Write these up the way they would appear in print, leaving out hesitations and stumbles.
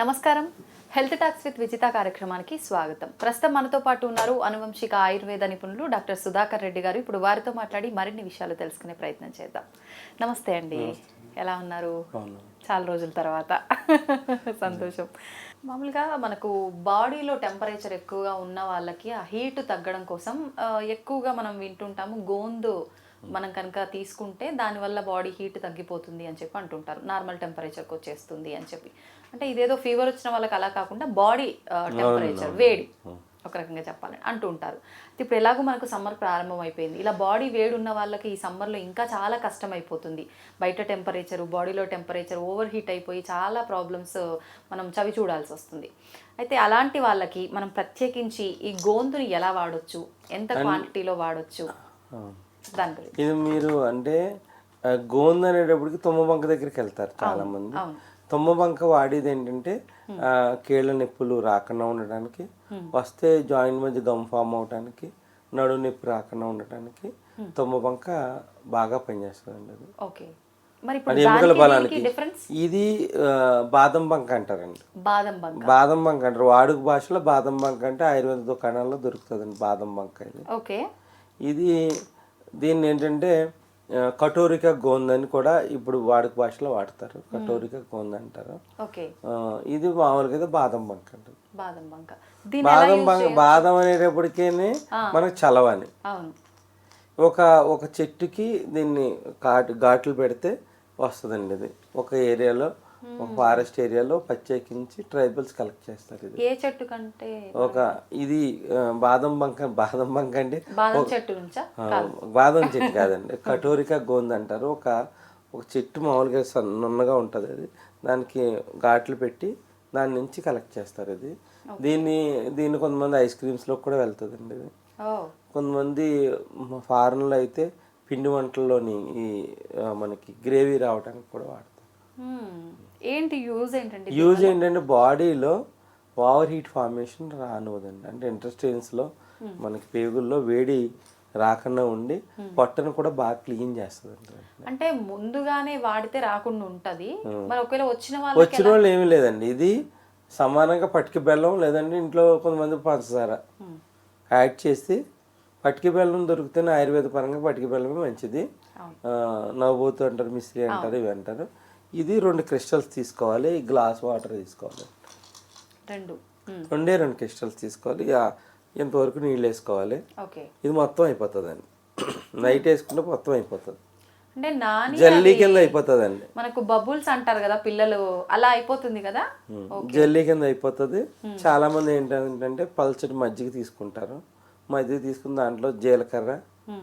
నమస్కారం. Health talks with Vijitha కార్యక్రమానికి స్వాగతం. ప్రస్తుతం మనతో పాటు ఉన్నారు అనువంశిక ఆయుర్వేద నిపుణులు డాక్టర్ సుధాకర్ రెడ్డి గారు. ఇప్పుడు వారితో మాట్లాడి మరిన్ని విషయాలు తెలుసుకునే ప్రయత్నం చేద్దాం. నమస్తే అండి, ఎలా ఉన్నారు? చాలా రోజుల తర్వాత సంతోషం. మామూలుగా మనకు బాడీలో టెంపరేచర్ ఎక్కువగా ఉన్న వాళ్ళకి ఆ హీట్ తగ్గడం కోసం ఎక్కువగా మనం వింటుంటాము గోందు మనం కనుక తీసుకుంటే దానివల్ల బాడీ హీట్ తగ్గిపోతుంది అని చెప్పి అంటుంటారు, నార్మల్ టెంపరేచర్కి వచ్చేస్తుంది అని చెప్పి. అంటే ఇదేదో ఫీవర్ వచ్చిన వాళ్ళకి అలా కాకుండా బాడీ టెంపరేచర్ వేడి ఒక రకంగా చెప్పాలని అంటూ ఉంటారు. ఇప్పుడు ఎలాగో మనకు సమ్మర్ ప్రారంభం అయిపోయింది, ఇలా బాడీ వేడి ఉన్న వాళ్ళకి ఈ సమ్మర్లో ఇంకా చాలా కష్టం అయిపోతుంది. బయట టెంపరేచరు, బాడీలో టెంపరేచర్ ఓవర్ హీట్ అయిపోయి చాలా ప్రాబ్లమ్స్ మనం చవి చూడాల్సి వస్తుంది. అయితే అలాంటి వాళ్ళకి మనం ప్రత్యేకించి ఈ గోందుని ఎలా వాడొచ్చు, ఎంత క్వాంటిటీలో వాడొచ్చు దాని గురించి. ఇది మీరు అంటే గోంద అనేటప్పటికి తుమ్మబంక దగ్గరికి వెళ్తారు చాలా మంది. తుమ్మబంక వాడేది ఏంటంటే కీళ్ళ నొప్పులు రాకుండా ఉండటానికి, వస్తే జాయింట్ మధ్య గమ్ ఫామ్ అవడానికి, నడు నొప్పి రాకుండా ఉండటానికి తుమ్మబంక బాగా పనిచేస్తుందండి. అది ఎముకల బలానికి. ఇది బాదం బంక అంటారండి. బాదం బంక అంటారు వాడుక భాషలో. బాదం బంక అంటే ఆయుర్వేద దుకాణాల్లో దొరుకుతుందండి బాదం బంక. ఇది దీన్ని ఏంటంటే కటోరిక గోంద అని కూడా ఇప్పుడు వాడుక భాషలో వాడతారు. కటోరిక గోంద అంటారు. ఇది మామూలుగా అయితే బాదం బంక అంటారు. బాదం అనేటప్పటికే మనకు చలవని ఒక చెట్టుకి దీన్ని ఘాట్లు పెడితే వస్తుందండి. ఇది ఒక ఏరియాలో, ఒక ఫారెస్ట్ ఏరియాలో ప్రత్యేకించి ట్రైబల్స్ కలెక్ట్ చేస్తారు. ఇది ఏ చెట్టు కంటే ఇది బాదం బంక అంటే బాదం చెట్టు కాదండి, కటోరిక గోంద అంటారు. ఒక చెట్టు మామూలుగా నున్నగా ఉంటుంది. అది దానికి ఘాట్లు పెట్టి దాని నుంచి కలెక్ట్ చేస్తారు. ఇది దీన్ని కొంతమంది ఐస్ క్రీమ్స్లో కూడా వెళ్తుందండి. ఇది కొంతమంది ఫారెన్లో అయితే పిండి వంటల్లోని ఈ మనకి గ్రేవీ రావడానికి కూడా వాడతారు. యూజ్ ఏంటంటే బాడీలో ఓవర్ హీట్ ఫార్మేషన్ రానివ్వదండి. అంటే ఇంటెస్టైన్స్లో మనకి పేగుల్లో వేడి రాకుండా ఉండి పొట్టను కూడా బాగా క్లీన్ చేస్తుంది. అంటే ముందుగానే వాడితే రాకుండా ఉంటది. మరి ఒకవేళ వచ్చిన వాళ్ళు ఏమీ లేదండి. ఇది సమానంగా పటిక బెల్లం లేదంటే ఇంట్లో కొంతమంది పంచదార యాడ్ చేసి, పటిక బెల్లం దొరికితేనే ఆయుర్వేద పరంగా పటిక బెల్లమే మంచిది. నవ్వుతూ అంటారు, మిశ్రీ అంటారు, ఇవి అంటారు. ఇది 2 క్రిస్టల్స్ తీసుకోవాలి, గ్లాస్ వాటర్ తీసుకోవాలి. రెండే 2 క్రిస్టల్స్ తీసుకోవాలి. ఇంతవరకు నీళ్ళు వేసుకోవాలి. ఇది మొత్తం అయిపోతుంది అండి. నైట్ వేసుకుంటే మొత్తం అయిపోతుంది, జల్లీ కింద అయిపోతుంది అండి. మనకు బబుల్స్ అంటారు కదా పిల్లలు, అలా అయిపోతుంది కదా, జల్లీ కింద అయిపోతుంది. చాలా మంది ఏంటంటే పల్చటి మజ్జిగ తీసుకుంటారు. మజ్జిగ తీసుకుని దాంట్లో జీలకర్ర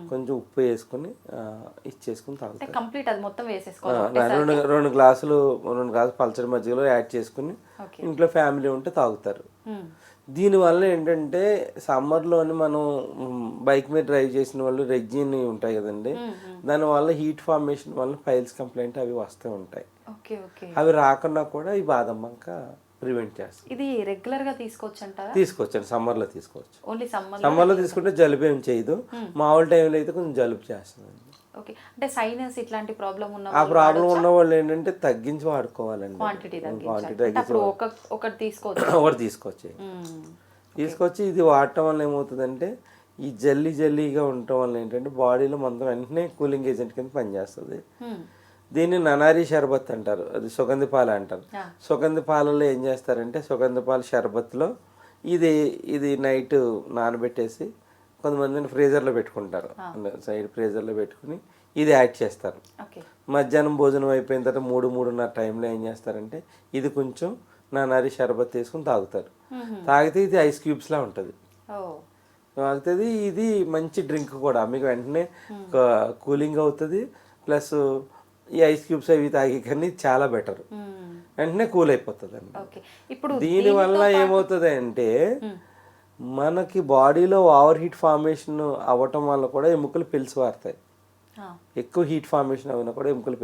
కొంచెం ఉప్పు వేసుకుని ఇచ్చేసుకుని తాగుతారు. కంప్లీట్ అది మొత్తం వేసేసుకోవాలి. 2 గ్లాసులు పల్చడి మజ్జిగలో యాడ్ చేసుకుని ఇంట్లో ఫ్యామిలీ ఉంటే తాగుతారు. దీనివల్ల ఏంటంటే సమ్మర్లోని మనం బైక్ మీద డ్రైవ్ చేసిన వాళ్ళు రెగ్జిన్ ఉంటాయి కదండి, దానివల్ల హీట్ ఫార్మేషన్ వల్ల ఫైల్స్ కంప్లైంట్ అవి వస్తూ ఉంటాయి. అవి రాకుండా కూడా ఈ బాదం బంక ప్రివెంట్ చేస్తుంది. ఇది రెగ్యులర్ గా తీసుకోవచ్చండి. సమ్మర్లో తీసుకోవచ్చు. సమ్మర్లో తీసుకుంటే జలుబు ఏం చేయదు. మామూలు టైంలో అయితే కొంచెం జలుబు చేస్తుంది. అంటే సైనస్ ఇట్లాంటి ప్రాబ్లం ఉన్న వాళ్ళు ఏంటంటే తగ్గించి వాడుకోవాలండి. ఒకటి తీసుకోవచ్చు. తీసుకొచ్చి ఇది వాడటం వల్ల ఏమవుతుందంటే ఈ జల్లీగా ఉండటం వల్ల ఏంటంటే బాడీలో మొత్తం వెంటనే కూలింగ్ ఏజెంట్ కింద పనిచేస్తుంది. దీన్ని ననారి షర్బత్ అంటారు, అది సుగంధి పాలు అంటారు. సుగంధి పాలలో ఏం చేస్తారంటే సుగంధి పాల షర్బత్లో ఇది నైట్ నానబెట్టేసి కొంతమంది ఫ్రీజర్లో పెట్టుకుంటారు. సైడ్ ఫ్రీజర్లో పెట్టుకుని ఇది యాడ్ చేస్తారు. మధ్యాహ్నం భోజనం అయిపోయిన తర్వాత 3-3:30 టైంలో ఏం చేస్తారంటే ఇది కొంచెం ననారి షర్బత్ వేసుకుని తాగుతారు. తాగితే ఇది ఐస్ క్యూబ్స్లా ఉంటుంది. తాగుతుంది. ఇది మంచి డ్రింక్ కూడా, మీకు వెంటనే కూలింగ్ అవుతుంది. ప్లస్ ఈ ఐస్ క్యూబ్స్ అవి తాగి కానీ చాలా బెటర్, వెంటనే కూల్ అయిపోతుంది అండి. దీనివల్ల ఏమవుతుంది అంటే మనకి బాడీలో ఓవర్ హీట్ ఫార్మేషన్ అవ్వటం వల్ల కూడా ఎముకలు పెలిసివారుతాయి. ఎక్కువ హీట్ ఫార్మేషన్ అయినా కూడా ఎముకలు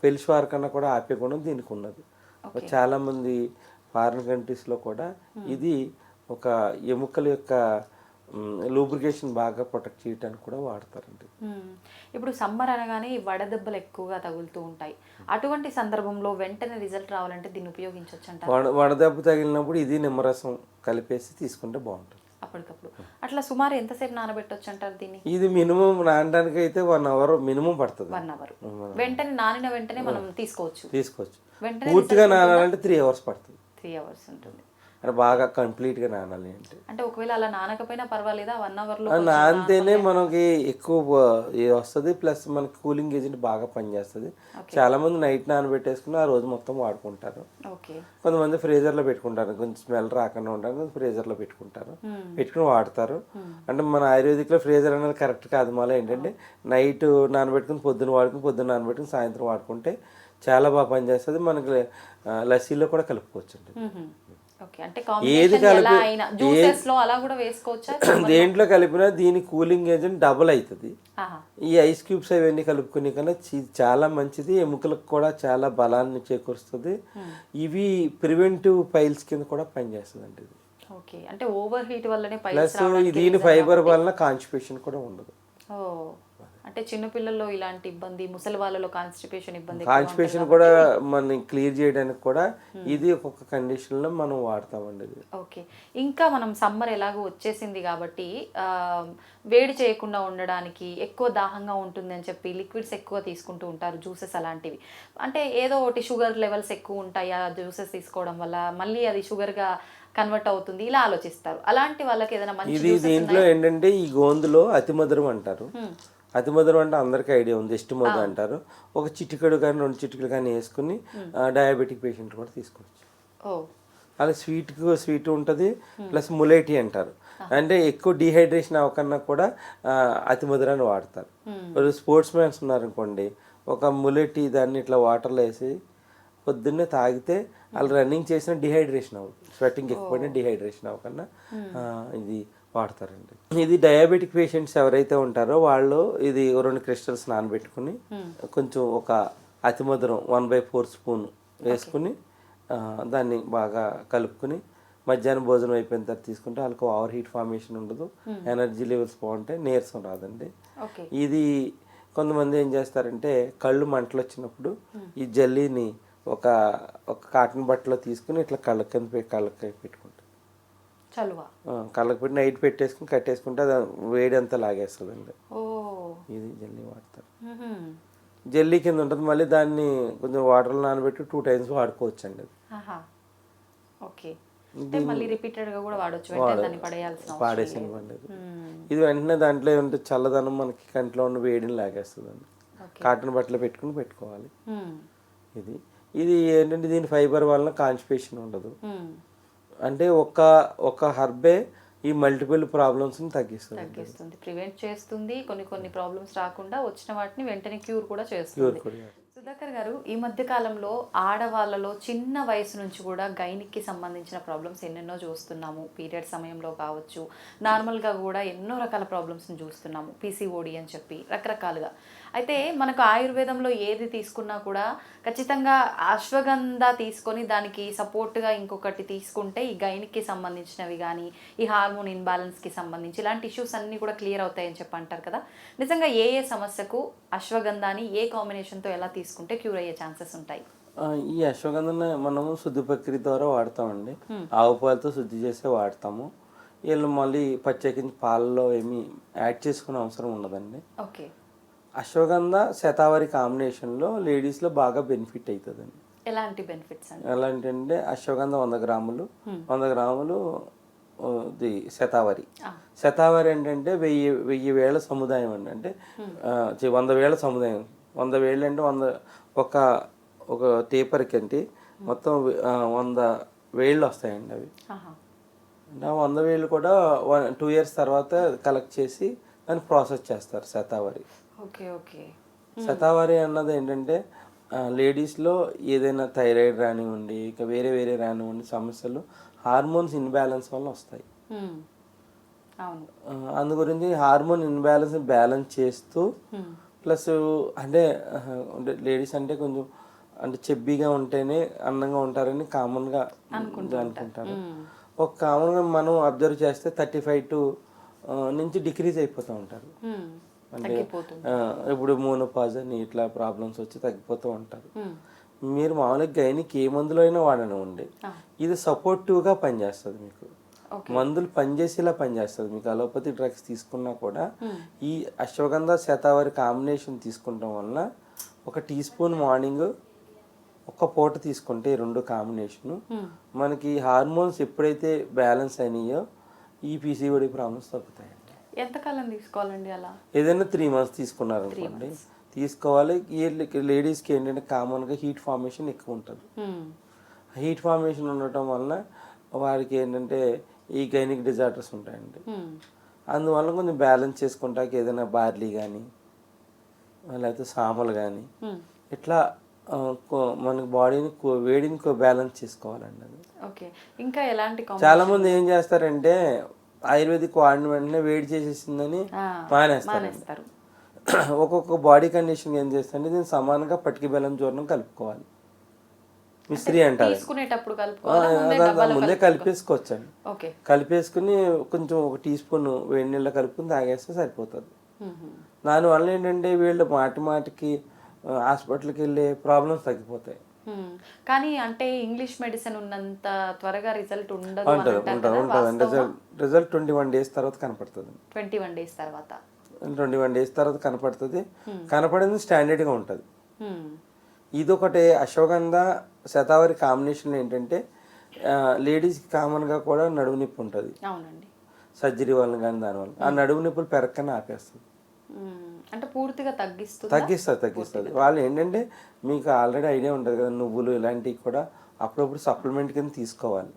పెలిసివారు కన్నా కూడా ఆపే గుణం దీనికి ఉన్నది. చాలామంది ఫారిన్ కంట్రీస్లో కూడా ఇది ఒక ఎముకల యొక్క లూబ్రికేషన్ బాగా ప్రొటెక్ట్ చేయడానికి కూడా వాడతారండి. ఇప్పుడు సమ్మర్ అనగానే ఈ వడదెబ్బలు ఎక్కువగా తగులుతూ ఉంటాయి. అటువంటి సందర్భంలో వెంటనే రిజల్ట్ రావాలంటే దీన్ని ఉపయోగించవచ్చు అంటారు. వడదెబ్బ తగిలినప్పుడు ఇది నిమ్మరసం కలిపేసి తీసుకుంటే బాగుంటుంది అప్పటికప్పుడు. అట్లా సుమారు ఎంతసేపు నానబెట్టొచ్చు అంటారు దీన్ని? ఇది మినిమం నానడానికి అయితే 1 అవర్ మినిమం పడుతుంది. 1 అవర్. వెంటనే నానిన వెంటనే మనం తీసుకోవచ్చు. వెంటనే పూర్తిగా నానాలంటే 3 అవర్స్ పడుతుంది. 3 అవర్స్ ఉంటుంది. అంటే బాగా కంప్లీట్గా నానాలి అంటే ఒకవేళ అలా నానకపోయినా పర్వాలేదా 1 అవర్లో? నానితేనే మనకి ఎక్కువ వస్తుంది, ప్లస్ మనకి కూలింగ్ ఏజెంట్ బాగా పనిచేస్తుంది. చాలా మంది నైట్ నానబెట్టేసుకుని ఆ రోజు మొత్తం వాడుకుంటారు. కొంతమంది ఫ్రీజర్లో పెట్టుకుంటారు, కొంచెం స్మెల్ రాకుండా ఉంటారు, ఫ్రీజర్లో పెట్టుకుని వాడతారు. అంటే మన ఆయుర్వేదిక్లో ఫ్రీజర్ అనేది కరెక్ట్ కాదు. మళ్ళీ ఏంటంటే నైట్ నానబెట్టుకుని పొద్దున్న నానబెట్టుకుని సాయంత్రం వాడుకుంటే చాలా బాగా పనిచేస్తుంది. మనకి లస్సీలో కూడా కలుపుకోవచ్చు అండి. ఏది దేంట్లో కలిపినా దీని కూలింగ్ ఏజెంట్ డబుల్ అవుతుంది. ఈ ఐస్ క్యూబ్స్ అవన్నీ కలుపుకునే కన్నా చాలా మంచిది, ఎముకలకు కూడా చాలా బలాన్ని చేకూరుస్తుంది. ఇవి ప్రివెంటివ్ పైల్స్ కింద కూడా పనిచేస్తుంది అండి. అంటే ఓవర్ హీట్ వల్లనే ప్లస్ దీని ఫైబర్ వలన కాన్స్టిపేషన్ కూడా ఉండదు. అంటే చిన్న పిల్లల్లో ఇలాంటి ఇబ్బంది, ముసలి వాళ్ళలో కాన్స్టిపేషన్ కూడా మనం క్లియర్ చేయడానికి కూడా ఇది ఒక్కొక్క కండిషన్ లో మనం వాడతామండి. ఓకే. ఇంకా మనం సమ్మర్ ఎలాగో వచ్చేసింది కాబట్టి వేడి చేయకుండా ఉండడానికి, ఎక్కువ దాహంగా ఉంటుంది అని చెప్పి లిక్విడ్స్ ఎక్కువ తీసుకుంటూ ఉంటారు, జ్యూసెస్ అలాంటివి. అంటే ఏదో ఒకటి షుగర్ లెవెల్స్ ఎక్కువ ఉంటాయి ఆ జ్యూసెస్ తీసుకోవడం వల్ల, మళ్ళీ అది షుగర్గా కన్వర్ట్ అవుతుంది, ఇలా ఆలోచిస్తారు. అలాంటి వాళ్ళకి ఏదైనా మంచి దీంట్లో ఏంటంటే ఈ గోందులో అతి మధురం అంటారు. అతి మధురం అంటే అందరికీ ఐడియా ఉంది, ఎస్టిమోదా అంటారు. ఒక చిటికెడు కానీ 2 చిటికెడు కానీ వేసుకుని డయాబెటిక్ పేషెంట్ కూడా తీసుకోవచ్చు. అలా స్వీట్ ఉంటుంది, ప్లస్ ములేటీ అంటారు. అంటే ఎక్కువ డిహైడ్రేషన్ అవ్వకన్నా కూడా అతి మధురాన్ని వాడతారు. స్పోర్ట్స్ మ్యాన్స్ ఉన్నారనుకోండి, ఒక ములేటీ దాన్ని ఇట్లా వాటర్లో వేసి పొద్దున్నే తాగితే వాళ్ళు రన్నింగ్ చేసిన డిహైడ్రేషన్ అవ్వదు, స్వెట్టింగ్ ఎక్కువైనా డిహైడ్రేషన్ అవ్వకన్నా ఇది వాడతారండి. ఇది డయాబెటిక్ పేషెంట్స్ ఎవరైతే ఉంటారో వాళ్ళు ఇది 2 క్రిస్టల్స్ నానబెట్టుకుని కొంచెం ఒక అతి మధురం 1/4 స్పూన్ వేసుకుని దాన్ని బాగా కలుపుకుని మధ్యాహ్నం భోజనం అయిపోయిన తర్వాత తీసుకుంటే వాళ్ళకి ఓవర్ హీట్ ఫార్మేషన్ ఉండదు, ఎనర్జీ లెవెల్స్ బాగుంటాయి, నీరసం రాదండి. ఇది కొంతమంది ఏం చేస్తారంటే కళ్ళు మంటలు వచ్చినప్పుడు ఈ జల్లీని ఒక కాటన్ బట్టలో తీసుకుని ఇట్లా కళ్ళకి పెట్టుకుంటారు. కళ్ళకి పెట్టి నైట్ పెట్టేసుకుని కట్టేసుకుంటే అది వేడి అంతా లాగేస్తుంది అండి. ఇది జల్లీ వాడతారు. జల్లీ కింద ఉంటుంది, మళ్ళీ దాన్ని కొంచెం వాటర్లో నానబెట్టి 2 times వాడుకోవచ్చు అండి. పాడేసినవ్వండి. ఇది వెంటనే దాంట్లో ఏమంటే చల్లదనం మనకి కంట్లో ఉన్న వేడిని లాగేస్తుంది అండి. కాటన్ బట్టలు పెట్టుకోవాలి. ఇది ఏంటంటే దీని ఫైబర్ వలన కాన్స్టిపేషన్ ఉండదు. అంటే ఒక హర్బే ఈ మల్టిపుల్ ప్రాబ్లమ్స్ని తగ్గిస్తుంది, ప్రివెంట్ చేస్తుంది. కొన్ని ప్రాబ్లమ్స్ రాకుండా వచ్చిన వాటిని వెంటనే క్యూర్ కూడా చేస్తుంది. సుధాకర్ గారు, ఈ మధ్య కాలంలో ఆడవాళ్ళలో చిన్న వయసు నుంచి కూడా గైనిక్కి సంబంధించిన ప్రాబ్లమ్స్ ఎన్నెన్నో చూస్తున్నాము. పీరియడ్ సమయంలో కావచ్చు, నార్మల్గా కూడా ఎన్నో రకాల ప్రాబ్లమ్స్ని చూస్తున్నాము. పీసీఓడి అని చెప్పి రకరకాలుగా. అయితే మనకు ఆయుర్వేదంలో ఏది తీసుకున్నా కూడా ఖచ్చితంగా అశ్వగంధ తీసుకొని దానికి సపోర్ట్గా ఇంకొకటి తీసుకుంటే ఈ గైనిక్కి సంబంధించినవి కానీ, ఈ హార్మోన్ ఇన్బ్యాలెన్స్కి సంబంధించి ఇలాంటి ఇష్యూస్ అన్నీ కూడా క్లియర్ అవుతాయని చెప్పి అంటారు కదా. నిజంగా ఏ సమస్యకు అశ్వగంధాని ఏ కాంబినేషన్తో ఎలా తీసుకుంటే క్యూర్ అయ్యే ఛాన్సెస్ ఉంటాయి? ఈ అశ్వగంధని మనము శుద్ధి ప్రక్రియ ద్వారా వాడతామండి. ఆవు పాలతో శుద్ధి చేసే వాడతాము. వీళ్ళు మళ్ళీ ప్రత్యేకించి పాలలో ఏమి యాడ్ చేసుకునే అవసరం ఉండదండి. ఓకే. అశ్వగంధ శతావరి కాంబినేషన్లో లేడీస్లో బాగా బెనిఫిట్ అవుతుందండి. ఎలాంటి బెనిఫిట్స్ అండి? ఎలాంటి అంటే అశ్వగంధ 100 గ్రాములు 100 గ్రాములు శతావరి ఏంటంటే 1000 వేల సముదాయం అండి. అంటే 100 వేల సముదాయం. 100 వేలు అంటే ఒక టేపర్కి అంటే మొత్తం 100 వేళ్ళు వస్తాయండి అవి. 100 వేలు కూడా 2 years తర్వాత కలెక్ట్ చేసి దాన్ని ప్రాసెస్ చేస్తారు శతావరి. శతావరి అన్నది ఏంటంటే లేడీస్లో ఏదైనా థైరాయిడ్ రానివ్వండి, ఇక వేరే రానివ్వండి సమస్యలు హార్మోన్స్ ఇన్బ్యాలెన్స్ వల్ల వస్తాయి. అందు గురించి హార్మోన్ ఇన్బ్యాలెన్స్ బ్యాలెన్స్ చేస్తూ ప్లస్ అంటే లేడీస్ అంటే కొంచెం అంటే చెబ్బీగా ఉంటేనే అందంగా ఉంటారని కామన్గా అనుకుంటారు. ఒక కామన్గా మనం అబ్జర్వ్ చేస్తే 35 to నుంచి డిక్రీజ్ అయిపోతూ ఉంటారు. అంటే తగ్గిపోతుంది. ఇప్పుడు మోనోపాజ్ అని ఇట్లా ప్రాబ్లమ్స్ వచ్చి తగ్గిపోతూ ఉంటారు. మీరు మామూలుగా గైనికి ఏ మందులో అయినా వాడనివ్వండి, ఇది సపోర్టివ్గా పనిచేస్తుంది. మీకు మందులు పనిచేసేలా పనిచేస్తుంది. మీకు అలోపతి డ్రగ్స్ తీసుకున్నా కూడా ఈ అశ్వగంధ శతావరి కాంబినేషన్ తీసుకుంటాం వల్ల 1 టీ స్పూన్ మార్నింగ్ ఒక పూట తీసుకుంటే 2 కాంబినేషను మనకి హార్మోన్స్ ఎప్పుడైతే బ్యాలెన్స్ అయినాయో ఈ పీసీఓడి ప్రాబ్లమ్స్ తగ్గుతాయండి. ఎంతకాలం తీసుకోవాలండి అలా? ఏదైనా 3 months తీసుకున్నారనుకోండి తీసుకోవాలి. లేడీస్కి ఏంటంటే కామన్గా హీట్ ఫార్మేషన్ ఎక్కువ ఉంటుంది. హీట్ ఫార్మేషన్ ఉండటం వల్ల వారికి ఏంటంటే ఈ గైనిక్ డిజార్డర్స్ ఉంటాయండి. అందువల్ల కొంచెం బ్యాలెన్స్ చేసుకుంటాకి ఏదైనా బార్లీ కానీ లేకపోతే సామలు కానీ ఇట్లా మనకి బాడీని వేడిని బ్యాలెన్స్ చేసుకోవాలండి. అది ఓకే. ఇంకా ఎలాంటి చాలా మంది ఏం చేస్తారంటే ఆయుర్వేదిక్ వాడిన వెంటనే వేడి చేసేసిందని మానేస్తారు. ఒక్కొక్క బాడీ కండిషన్ ఏం చేస్తారంటే దీన్ని సమానంగా పటికి బెల్లం చూర్ణం కలుపుకోవాలి. మిశ్రీ అంటారు. ముందే కలిపేసుకోవచ్చండి. కలిపేసుకుని కొంచెం 1 టీ స్పూన్ వేడి నీళ్ళు కలుపుకుని తాగేస్తే సరిపోతుంది. దానివల్ల ఏంటంటే వీళ్ళు మాటికి హాస్పిటల్కి వెళ్ళే ప్రాబ్లమ్స్ తగ్గిపోతాయి. కానీ అంటే ఇంగ్లీష్ మెడిసిన్ ఉన్నంత త్వరగా రిజల్ట్ ఉండదు. రిజల్ట్ 21 days తర్వాత కనపడుతుంది. 21 days తర్వాత 21 days తర్వాత కనపడుతుంది. కనపడింది స్టాండర్డ్గా ఉంటుంది. ఇదొకటి అశ్వగంధ శతావరి కాంబినేషన్ ఏంటంటే లేడీస్కి కామన్గా కూడా నడుము నొప్పి ఉంటుంది. అవునండి. సర్జరీ వల్ల కానీ దానివల్ల ఆ నడుము నొప్పులు పెరక్కనే ఆపేస్తుంది. అంటే పూర్తిగా తగ్గిస్తుంది. వాళ్ళు ఏంటంటే మీకు ఆల్రెడీ ఐడియా ఉంటుంది కదా, నువ్వులు ఇలాంటివి కూడా అప్పుడప్పుడు సప్లిమెంట్ కింద తీసుకోవాలి.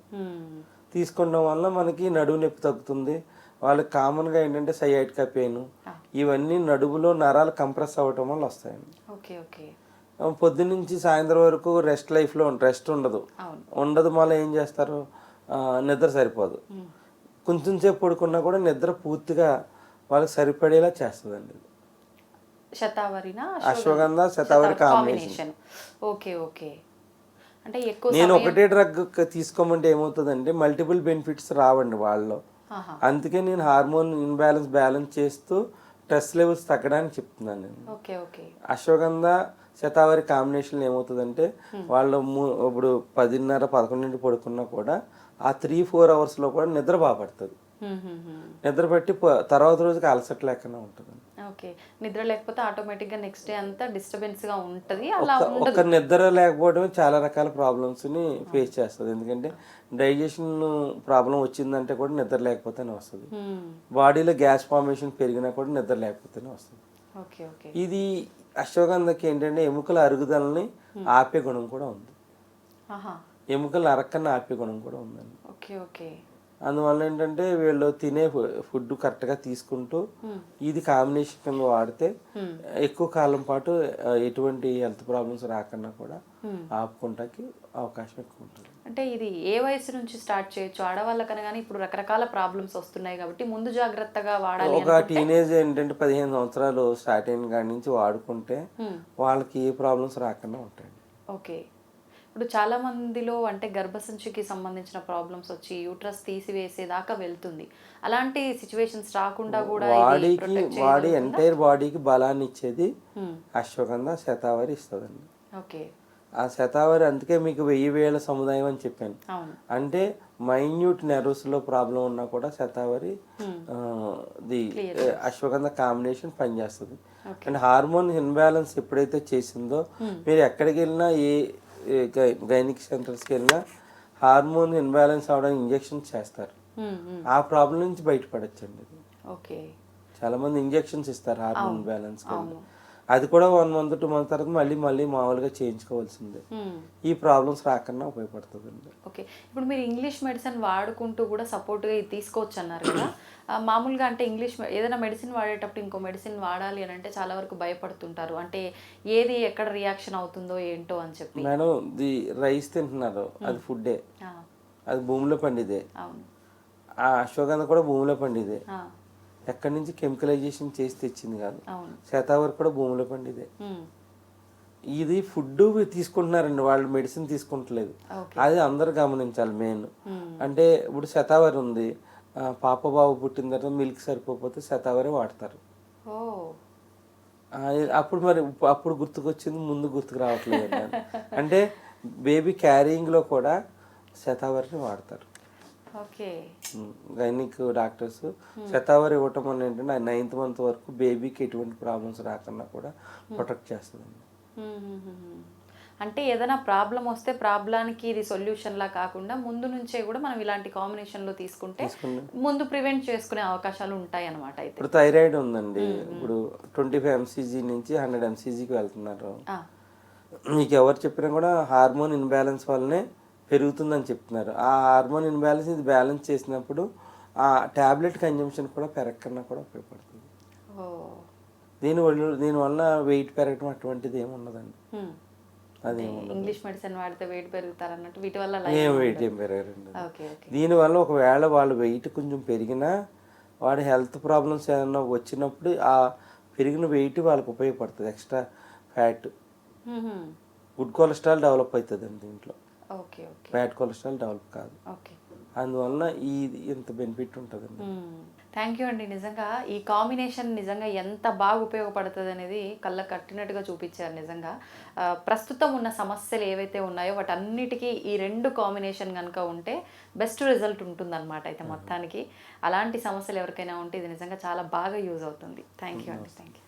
తీసుకోవడం వల్ల మనకి నడుము నొప్పి తగ్గుతుంది. వాళ్ళకి కామన్గా ఏంటంటే సయాటికా పెయిన్ ఇవన్నీ నడుములో నరాలు కంప్రెస్ అవ్వటం వల్ల వస్తాయండి. పొద్దున్నుంచి సాయంత్రం వరకు రెస్ట్ ఉండదు. మళ్ళీ ఏం చేస్తారు, నిద్ర సరిపోదు. కొంచెం సేపు పడుకున్నా కూడా నిద్ర పూర్తిగా వాళ్ళకి సరిపడేలా చేస్తుందండి. అశ్వగంధ శతావరి కాంబినేషన్. అంటే నేను ఒకటే డ్రగ్ తీసుకోమంటే ఏమవుతుందంటే మల్టిపుల్ బెనిఫిట్స్ రావండి వాళ్ళలో. అందుకే నేను హార్మోన్ బ్యాలెన్స్ చేస్తూ స్ట్రెస్ లెవెల్స్ తగ్గడానికి చెప్తున్నాను నేను. అశ్వగంధ శతావరి కాంబినేషన్ ఏమవుతుందంటే వాళ్ళు ఇప్పుడు 10:30, 11 పడుకున్నా కూడా ఆ 3-4 hours కూడా నిద్ర బాగా పడుతుంది. నిద్ర పట్టి తర్వాత రోజుకి అలసట లేకుండా ఉంటుంది. నిద్ర లేకపోతే ఆటోమేటిక్ గా నెక్స్ట్ డే అంతా డిస్టర్బెన్స్ గా ఉంటుంది. ఒక నిద్ర లేకపోవడం చాలా రకాల ప్రాబ్లమ్స్ ని ఫేస్ చేస్తుంది. ఎందుకంటే డైజెషన్ ప్రాబ్లం వచ్చిందంటే కూడా నిద్ర లేకపోతేనే వస్తుంది. బాడీలో గ్యాస్ ఫార్మేషన్ పెరిగినా కూడా నిద్ర లేకపోతేనే వస్తుంది. ఇది అశ్వగంధకి ఏంటంటే ఎముకల అరుగుదలని ఆపే గుణం కూడా ఉంది. ఎముకలు అరక్కన్న ఆపే గుణం కూడా ఉందండి. అందువల్ల ఏంటంటే వీళ్ళు తినే ఫుడ్ కరెక్ట్గా తీసుకుంటూ ఇది కాంబినేషన్ కింద వాడితే ఎక్కువ కాలం పాటు ఎటువంటి హెల్త్ ప్రాబ్లమ్స్ రాకుండా కూడా ఆపుకుంటాకి అవకాశం ఎక్కువ ఉంటుంది. అంటే ఇది ఏ వయసు నుంచి స్టార్ట్ చేయొచ్చు? ఆడవాళ్ళకన్నా కానీ ఇప్పుడు రకరకాల ప్రాబ్లమ్స్ వస్తున్నాయి కాబట్టి ముందు జాగ్రత్తగా వాడాలి. ఒక టీనేజ్ ఏంటంటే 15 సంవత్సరాలు స్టార్ట్ అయిన కాడి నుంచి వాడుకుంటే వాళ్ళకి ఏ ప్రాబ్లమ్స్ రాకుండా ఉంటాయి. ఇప్పుడు చాలా మందిలో అంటే గర్భసంచికి సంబంధించిన ప్రాబ్లమ్స్ వచ్చి యూట్రస్ తీసివేసేదాకా వెళ్తుంది. అలాంటి సిచ్యువేషన్స్ రాకుండా కూడా బాడీ ఎంటైర్ బాడీకి బలాన్ని ఇచ్చేది అశ్వగంధ శతావరి ఇస్తుందండి. ఆ శతావరి అందుకే మీకు 1000 వేల సముదాయం అని చెప్పాను. అంటే మైన్యూట్ నెర్వ్స్ లో ప్రాబ్లం ఉన్నా కూడా శతావరి అశ్వగంధ కాంబినేషన్ పనిచేస్తుంది. అండ్ హార్మోన్ ఇన్బ్యాలెన్స్ ఎప్పుడైతే చేసిందో మీరు ఎక్కడికి వెళ్ళినా ఏ గైనిక్ సెంటర్స్కి వెళ్ళినా హార్మోన్ ఇన్బ్యాలెన్స్ అవడానికి ఇంజెక్షన్స్ చేస్తారు. ఆ ప్రాబ్లం నుంచి బయటపడచ్చండి. చాలా మంది ఇంజెక్షన్స్ ఇస్తారు హార్మోన్ బ్యాలెన్స్. అది కూడా 1 month 2 months తర్వాత మళ్ళీ మామూలుగా చేయించుకోవాల్సిందే. ఈ ప్రాబ్లమ్స్ రాకుండా ఉపయోగపడుతుంది. ఇప్పుడు మీరు ఇంగ్లీష్ మెడిసిన్ వాడుకుంటూ కూడా సపోర్ట్గా ఇది తీసుకోవచ్చు అన్నారు కదా. మామూలుగా అంటే ఇంగ్లీష్ ఏదైనా మెడిసిన్ వాడేటప్పుడు ఇంకో మెడిసిన్ వాడాలి అని అంటే చాలా వరకు భయపడుతుంటారు. అంటే ఏది ఎక్కడ రియాక్షన్ అవుతుందో ఏంటో అని చెప్పి. మేడం రైస్ తింటున్నారు, అది ఫుడ్డే, అది భూమిలో పండిదే. ఆ అశ్వగంధ కూడా భూమిలో పండిదే, ఎక్కడి నుంచి కెమికలైజేషన్ చేసి తెచ్చింది కాదు. శతావరి కూడా భూమిలో పండిదే. ఇది ఫుడ్ తీసుకుంటున్నారండి, వాళ్ళు మెడిసిన్ తీసుకుంటలేదు. అది అందరు గమనించాలి. మెయిన్ అంటే ఇప్పుడు శతావరి ఉంది, పాప బాబు పుట్టిన తర్వాత మిల్క్ సరిపోతే శతావరి వాడతారు. ఓ అప్పుడు మరి అప్పుడు గుర్తుకొచ్చింది, ముందు గుర్తుకు రావట్లేదు అన్నాను. అంటే బేబీ క్యారింగ్లో కూడా శతావరిని వాడతారు. ఓకే. గైనిక్ డాక్టర్స్ శతావరి ఇవ్వటం వల్ల ఏంటంటే 9th మంత్ వరకు బేబీకి ఎటువంటి ప్రాబ్లమ్స్ రాకుండా కూడా ప్రొటెక్ట్ చేస్తుందండి. అంటే ఏదైనా ప్రాబ్లం వస్తే ప్రాబ్లానికి ఇది సొల్యూషన్ లా కాకుండా ముందు నుంచే కూడా మనం ఇలాంటి కాంబినేషన్లో తీసుకుంటే ముందు ప్రివెంట్ చేసుకునే అవకాశాలు ఉంటాయి అన్నమాట. అయితే ఇప్పుడు థైరాయిడ్ ఉందండి, ఇప్పుడు 25 mcg నుంచి 100 mcgకి వెళ్తున్నారు. మీకు ఎవరు చెప్పినా కూడా హార్మోన్ ఇన్బ్యాలెన్స్ వల్లనే పెరుగుతుందని చెప్తున్నారు. ఆ హార్మోన్ ఇన్బ్యాలెన్స్ ఇది బ్యాలెన్స్ చేసినప్పుడు ఆ ట్యాబ్లెట్ కన్జంప్షన్ కూడా పెరగకుండా కూడా ఉపయోగపడుతుంది. దీనివల్ల వెయిట్ పెరగడం అటువంటిది ఏమి ఉండదండి. అది ఇంగ్లీష్ మెడిసిన్ వాడితే వెయిట్ పెరుగుతారు అన్నట్టు వీటి వల్ల వెయిట్ ఏం పెరగరండి. దీనివల్ల ఒకవేళ వాళ్ళు వెయిట్ కొంచెం పెరిగినా వాడి హెల్త్ ప్రాబ్లమ్స్ ఏమైనా వచ్చినప్పుడు ఆ పెరిగిన వెయిట్ వాళ్ళకి ఉపయోగపడుతుంది. Extra fat, good cholesterol develop అవుతుందండి దీంట్లో. ఫ్యాట్ కొలెస్ట్రాల్ డెవలప్ కాదు. అందువల్ల ఇంత బెనిఫిట్ ఉంటుందండి. థ్యాంక్ యూ అండి. నిజంగా ఈ కాంబినేషన్ నిజంగా ఎంత బాగా ఉపయోగపడుతుంది అనేది కళ్ళ కట్టినట్టుగా చూపించారు. నిజంగా ప్రస్తుతం ఉన్న సమస్యలు ఏవైతే ఉన్నాయో వాటన్నిటికీ ఈ 2 కాంబినేషన్ కనుక ఉంటే బెస్ట్ రిజల్ట్ ఉంటుందన్నమాట. అయితే మొత్తానికి అలాంటి సమస్యలు ఎవరికైనా ఉంటే ఇది నిజంగా చాలా బాగా యూజ్ అవుతుంది. థ్యాంక్ యూ అండి. Thank you.